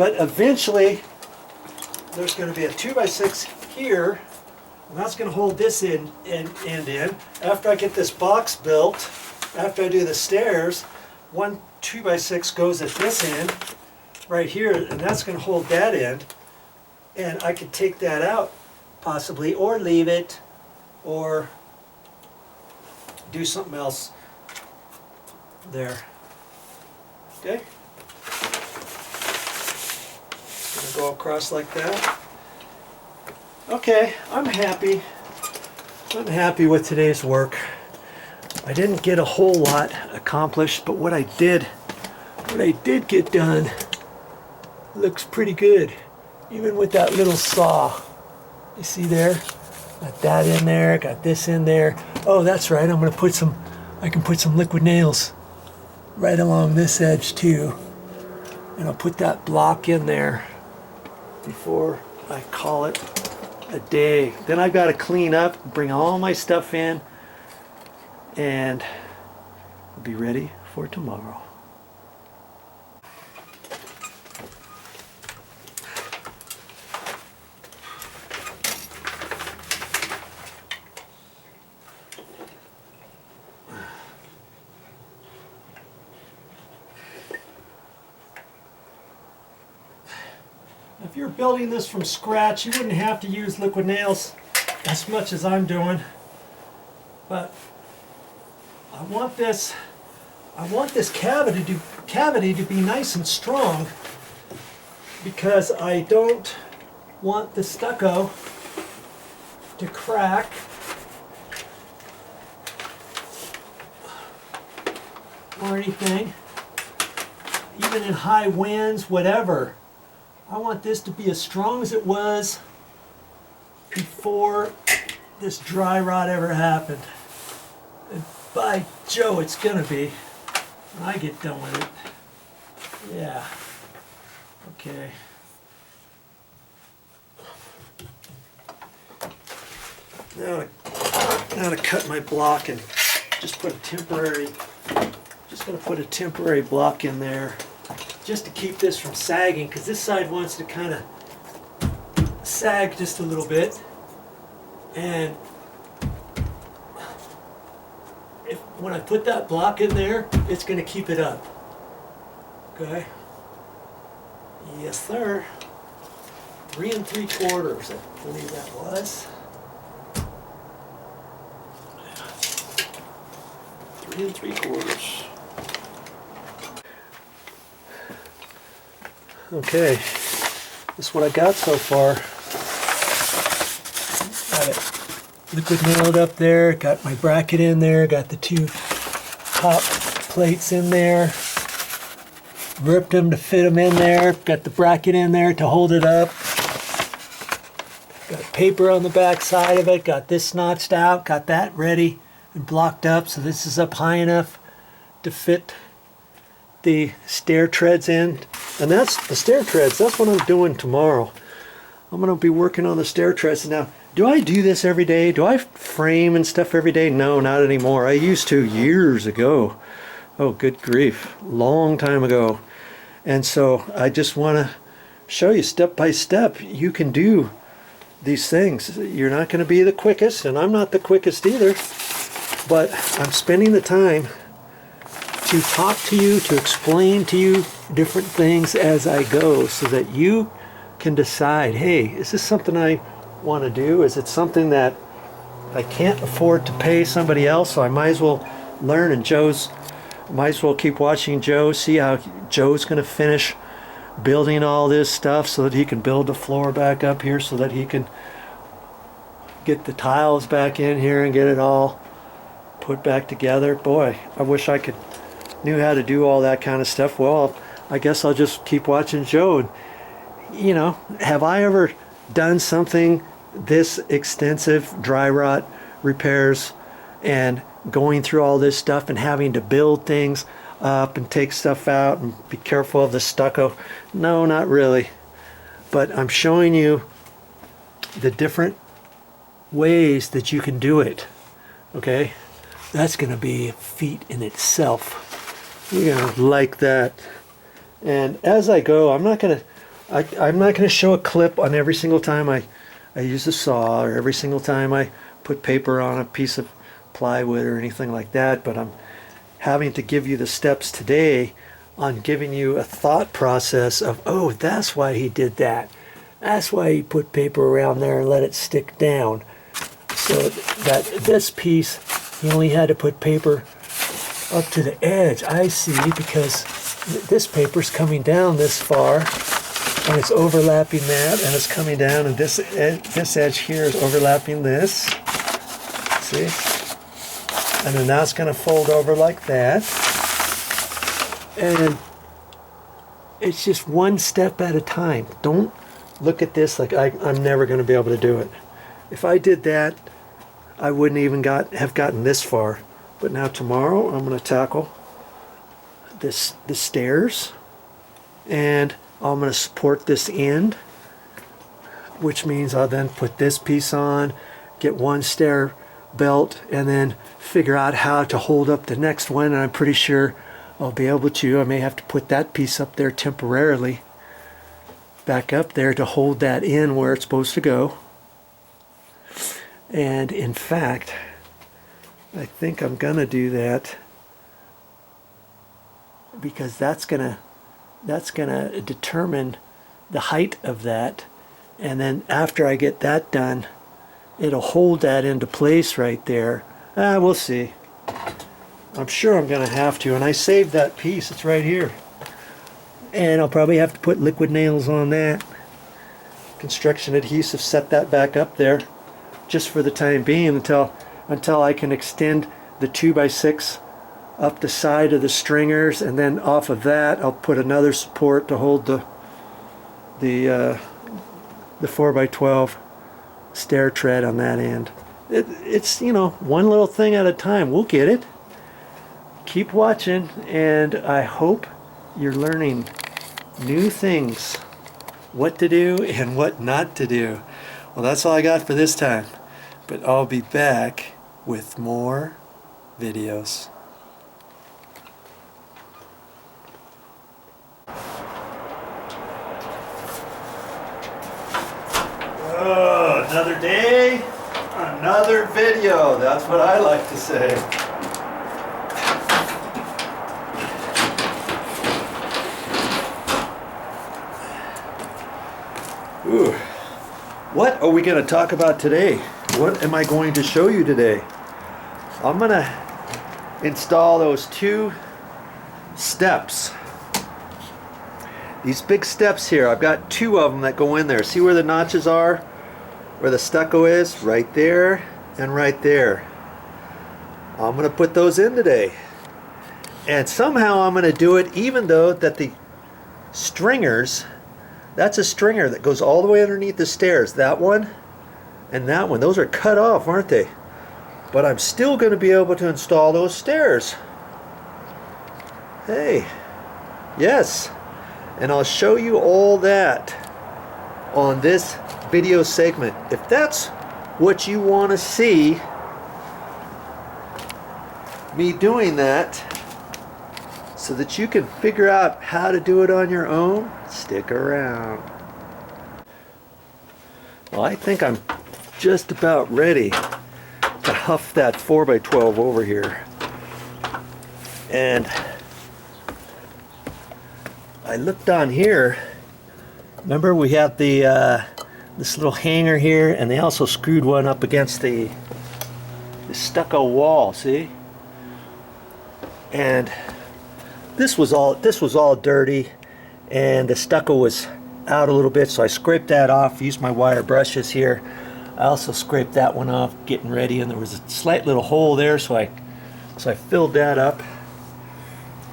But eventually, there's going to be a 2x6 here, and that's going to hold this end in. After I get this box built, after I do the stairs, one 2x6 goes at this end, right here, and that's going to hold that end. And I could take that out, possibly, or leave it, or do something else there. Okay? Gonna go across like that. Okay, I'm happy. I'm happy with today's work. I didn't get a whole lot accomplished, but what I did get done looks pretty good. Even with that little saw. You see there? Got that in there, got this in there. Oh, that's right, I'm gonna put some, I can put some liquid nails right along this edge too. And I'll put that block in there before I call it a day. Then I've got to clean up, bring all my stuff in, and I'll be ready for tomorrow. If you're building this from scratch, you wouldn't have to use liquid nails as much as I'm doing. But I want this cavity to be nice and strong, because I don't want the stucco to crack or anything, even in high winds, whatever. I want this to be as strong as it was before this dry rot ever happened. And by Joe, it's gonna be when I get done with it. Yeah. Okay. Now to cut my block and just put a temporary, just gonna put a temporary block in there, just to keep this from sagging, because this side wants to kind of sag just a little bit. And when I put that block in there, it's going to keep it up. Okay? Yes, sir. 3 3/4, I believe that was. 3 3/4. Okay, this is what I got so far. Got it liquid nailed up there, got my bracket in there, got the 2 top plates in there, ripped them to fit them in there, got the bracket in there to hold it up, got paper on the back side of it, got this notched out, got that ready and blocked up, so this is up high enough to fit the stair treads in. And that's the stair treads. That's what I'm doing tomorrow. I'm going to be working on the stair treads. Now, do I do this every day? Do I frame and stuff every day? No, not anymore. I used to years ago. Oh, good grief. Long time ago. And so I just want to show you step by step. You can do these things. You're not going to be the quickest, and I'm not the quickest either. But I'm spending the time to talk to you, to explain to you different things as I go, so that you can decide, hey, is this something I want to do? Is it something that I can't afford to pay somebody else, so I might as well learn, and might as well keep watching Joe, see how Joe's going to finish building all this stuff so that he can build the floor back up here, so that he can get the tiles back in here and get it all put back together. Boy, I wish I knew how to do all that kind of stuff. Well, I guess I'll just keep watching Joe. And, you know, have I ever done something this extensive, dry rot repairs and going through all this stuff and having to build things up and take stuff out and be careful of the stucco? No, not really. But I'm showing you the different ways that you can do it. Okay? That's going to be a feat in itself. You're going to like that. And as I go, I'm not going to I'm not going to show a clip on every single time I use a saw, or every single time I put paper on a piece of plywood or anything like that, but I'm having to give you the steps today on giving you a thought process of, oh, that's why he did that. That's why he put paper around there and let it stick down. So that this piece, he only had to put paper up to the edge. I see, because this paper's coming down this far, and it's overlapping that, and it's coming down, and this edge here is overlapping this. See? And then that's going to fold over like that. And it's just one step at a time. Don't look at this like I'm never going to be able to do it. If I did that, I wouldn't even have gotten this far. But now tomorrow I'm going to tackle the stairs, and I'm going to support this end, which means I'll then put this piece on, get one stair belt, and then figure out how to hold up the next one. And I'm pretty sure I'll be able to. I may have to put that piece up there temporarily, back up there to hold that in where it's supposed to go. And in fact, I think I'm gonna do that, because that's gonna determine the height of that, and then after I get that done, it'll hold that into place right there. We'll see. I'm sure I'm gonna have to, and I saved that piece. It's right here, and I'll probably have to put liquid nails on that, construction adhesive, set that back up there just for the time being until I can extend the 2x6 up the side of the stringers, and then off of that I'll put another support to hold the 4x12 stair tread on that end. It's, you know, one little thing at a time. We'll get it. Keep watching, and I hope you're learning new things, what to do and what not to do. Well, that's all I got for this time, but I'll be back with more videos. Oh, another day, another video. That's what I like to say. Ooh. What are we going to talk about today? What am I going to show you today? I'm going to install those two steps. These big steps here, I've got two of them that go in there. See where the notches are? Where the stucco is? Right there and right there. I'm going to put those in today. And somehow I'm going to do it even though that the stringers, that's a stringer that goes all the way underneath the stairs. That one and that one, those are cut off, aren't they? But I'm still going to be able to install those stairs. Hey, yes. And I'll show you all that on this video segment. If that's what you want to see me doing that, so that you can figure out how to do it on your own, stick around. Well, I think I'm just about ready to huff that 4x12 over here. And I looked on here. Remember, we have the this little hanger here, and they also screwed one up against the stucco wall. See? And this was all dirty, and the stucco was out a little bit, so I scraped that off. Used my wire brushes here. I also scraped that one off, getting ready, and there was a slight little hole there, so I filled that up.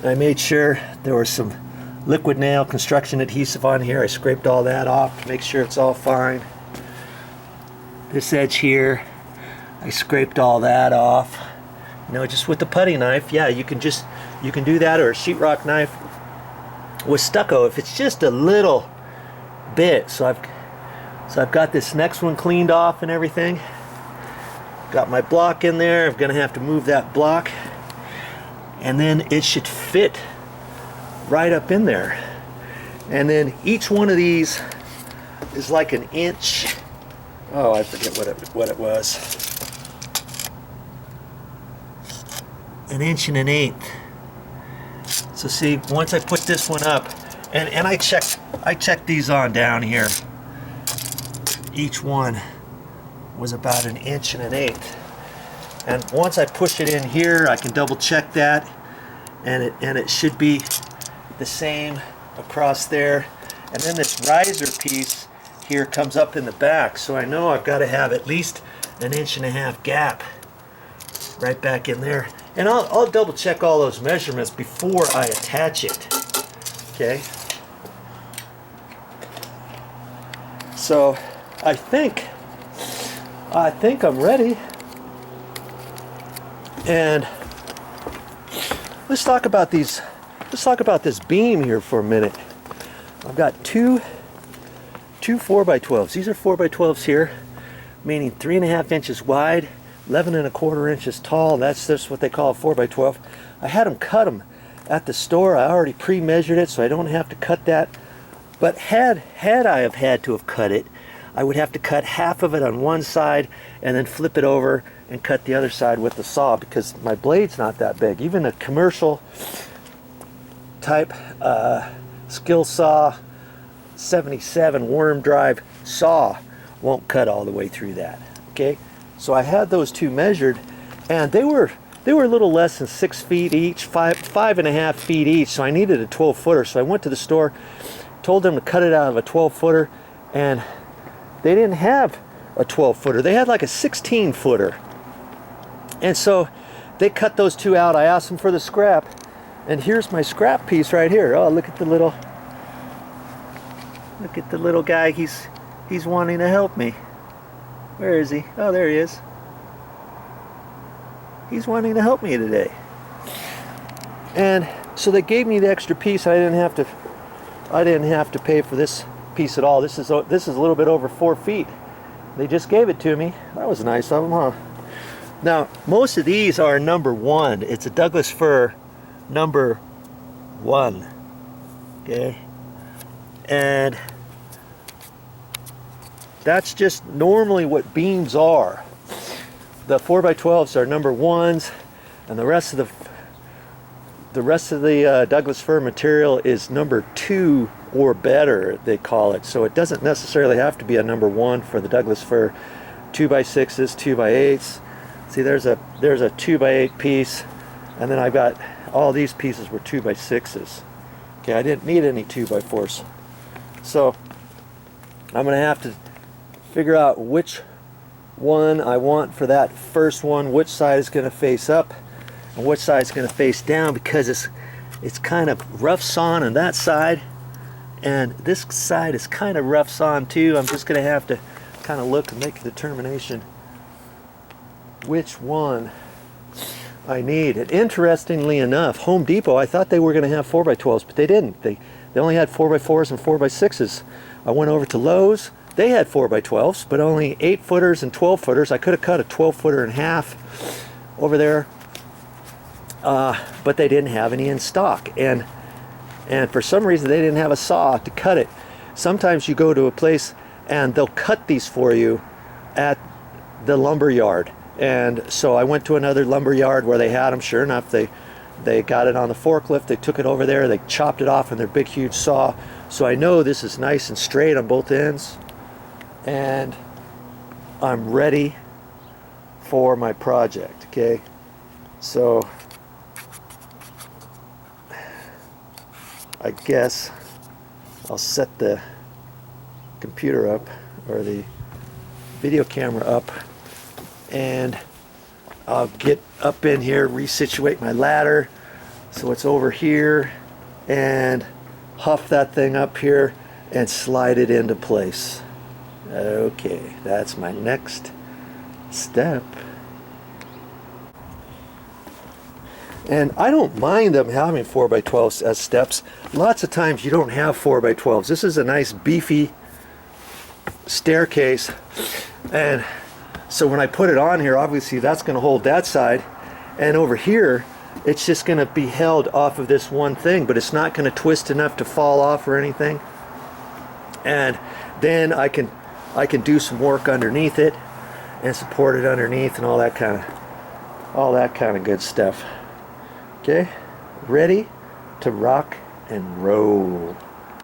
I made sure there was some liquid nail construction adhesive on here. I scraped all that off to make sure it's all fine. This edge here, I scraped all that off. You know, just with the putty knife. Yeah, you can do that, or a sheetrock knife with stucco if it's just a little bit. So I've got this next one cleaned off and everything. Got my block in there. I'm gonna have to move that block, and then it should fit right up in there. And then each one of these is like an inch. Oh, I forget what it was. An inch and an eighth. So see, once I put this one up, and I checked these on down here. Each one was about an inch and an eighth. And once I push it in here, I can double check that, and it should be the same across there. And then this riser piece here comes up in the back, so I know I've got to have at least an inch and a half gap right back in there. And I'll double check all those measurements before I attach it. Okay. So I think I'm ready. And let's talk about these. Let's talk about this beam here for a minute. I've got two 4x12s. These are 4x12s here, meaning 3.5 inches wide, 11.25 inches tall. That's just what they call a 4x12. I had them cut them at the store. I already pre-measured it, so I don't have to cut that. But had I have had to have cut it, I would have to cut half of it on one side and then flip it over and cut the other side with the saw, because my blade's not that big. Even a commercial type skill saw 77 worm drive saw won't cut all the way through that. Okay, so I had those two measured, and they were a little less than 6 feet each, 5.5 feet each. So I needed a 12-footer. So I went to the store, told them to cut it out of a 12-footer, and they didn't have a 12-footer. They had like a 16-footer. And so they cut those two out. I asked them for the scrap, and here's my scrap piece right here. Oh, look at the little guy. He's wanting to help me. Where is he? Oh, there he is. He's wanting to help me today. And so they gave me the extra piece. I didn't have to pay for this piece at all. This is a little bit over 4 feet. They just gave it to me. That was nice of them, huh? Now, most of these are number 1. It's a Douglas fir number 1. Okay? And that's just normally what beams are. The 4x12s are number 1s, and the rest of the Douglas fir material is number 2 or better, they call it. So it doesn't necessarily have to be a number 1 for the Douglas fir. 2x6s, 2x8s. See, there's a 2x8 piece, and then I've got all these pieces were 2x6s. Okay, I didn't need any 2x4s. So I'm going to have to figure out which one I want for that first one, which side is going to face up and which side is going to face down, because it's kind of rough sawn on that side, and this side is kind of rough sawn too. I'm just going to have to kind of look and make a determination which one I need. And interestingly enough, Home Depot, I thought they were going to have 4x12s, but they didn't. They only had 4x4s and 4x6s. I went over to Lowe's. They had 4x12s, but only 8-footers and 12-footers. I could have cut a 12-footer in half over there, but they didn't have any in stock. And for some reason, they didn't have a saw to cut it. Sometimes you go to a place and they'll cut these for you at the lumber yard. And so I went to another lumber yard where they had them. Sure enough, they got it on the forklift. They took it over there. They chopped it off in their big, huge saw. So I know this is nice and straight on both ends. And I'm ready for my project, okay? So I guess I'll set the computer up, or the video camera up, and I'll get up in here, resituate my ladder so it's over here, and huff that thing up here and slide it into place. Okay, that's my next step. And I don't mind them having 4x12s as steps. Lots of times you don't have 4x12s. This is a nice beefy staircase, and so when I put it on here, obviously that's going to hold that side, and over here it's just going to be held off of this one thing, but it's not going to twist enough to fall off or anything. And then I can do some work underneath it and support it underneath and all that kind of good stuff. Okay, ready to rock and roll.